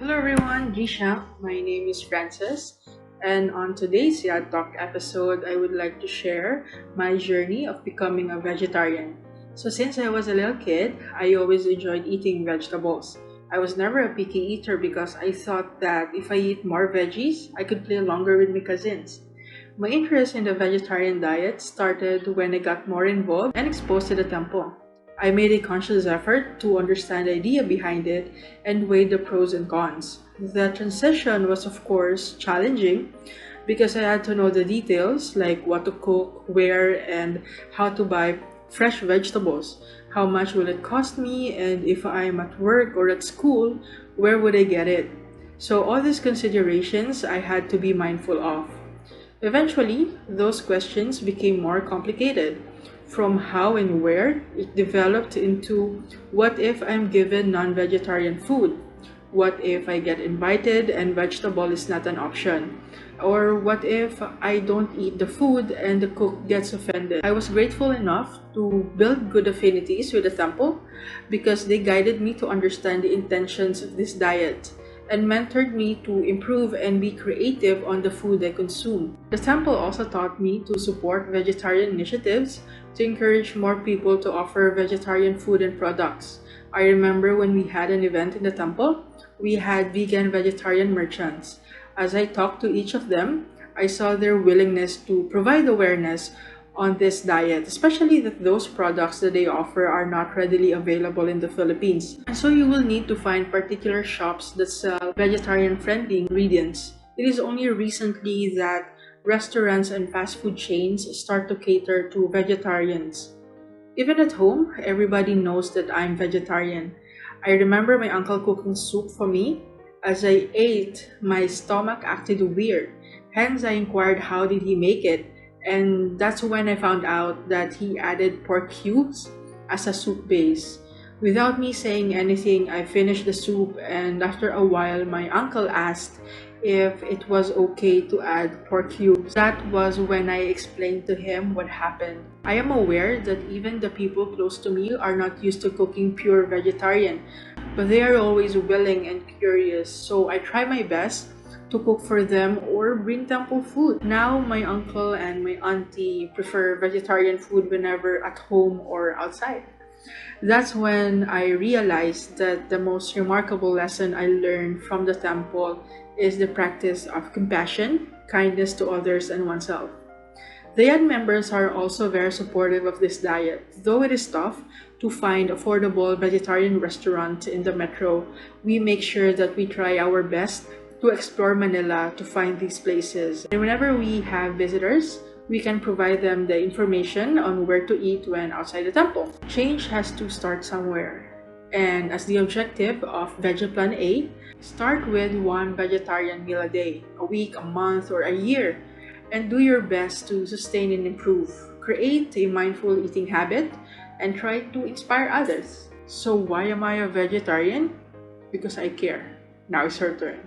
Hello everyone, Gisha. My name is Frances, and on today's YAD Talk episode, I would like to share my journey of becoming a vegetarian. So since I was a little kid, I always enjoyed eating vegetables. I was never a picky eater because I thought that if I eat more veggies, I could play longer with my cousins. My interest in the vegetarian diet started when I got more involved and exposed to the temple. I made a conscious effort to understand the idea behind it and weigh the pros and cons. The transition was of course challenging because I had to know the details like what to cook, where, and how to buy fresh vegetables. How much will it cost me, and if I'm at work or at school, where would I get it? So all these considerations I had to be mindful of. Eventually, those questions became more complicated. From how and where, it developed into what if I'm given non-vegetarian food? What if I get invited and vegetable is not an option? Or what if I don't eat the food and the cook gets offended? I was grateful enough to build good affinities with the temple because they guided me to understand the intentions of this diet and mentored me to improve and be creative on the food I consume. The temple also taught me to support vegetarian initiatives to encourage more people to offer vegetarian food and products. I remember when we had an event in the temple, we had vegan vegetarian merchants. As I talked to each of them, I saw their willingness to provide awareness on this diet, especially that those products that they offer are not readily available in the Philippines. And so you will need to find particular shops that sell vegetarian-friendly ingredients. It is only recently that restaurants and fast food chains start to cater to vegetarians. Even at home, everybody knows that I'm vegetarian. I remember my uncle cooking soup for me. As I ate, my stomach acted weird. Hence, I inquired how did he make it. And that's when I found out that he added pork cubes as a soup base. Without me saying anything, I finished the soup, and after a while, my uncle asked if it was okay to add pork cubes. That was when I explained to him what happened. I am aware that even the people close to me are not used to cooking pure vegetarian, but they are always willing and curious, so I try my best to cook for them or bring temple food. Now, my uncle and my auntie prefer vegetarian food whenever at home or outside. That's when I realized that the most remarkable lesson I learned from the temple is the practice of compassion, kindness to others and oneself. The YAD members are also very supportive of this diet. Though it is tough to find affordable vegetarian restaurant in the metro, we make sure that we try our best to explore Manila to find these places. And whenever we have visitors, we can provide them the information on where to eat when outside the temple. Change has to start somewhere. And as the objective of Veggie Plan A, start with one vegetarian meal a day, a week, a month, or a year, and do your best to sustain and improve. Create a mindful eating habit and try to inspire others. So why am I a vegetarian? Because I care. Now it's your turn.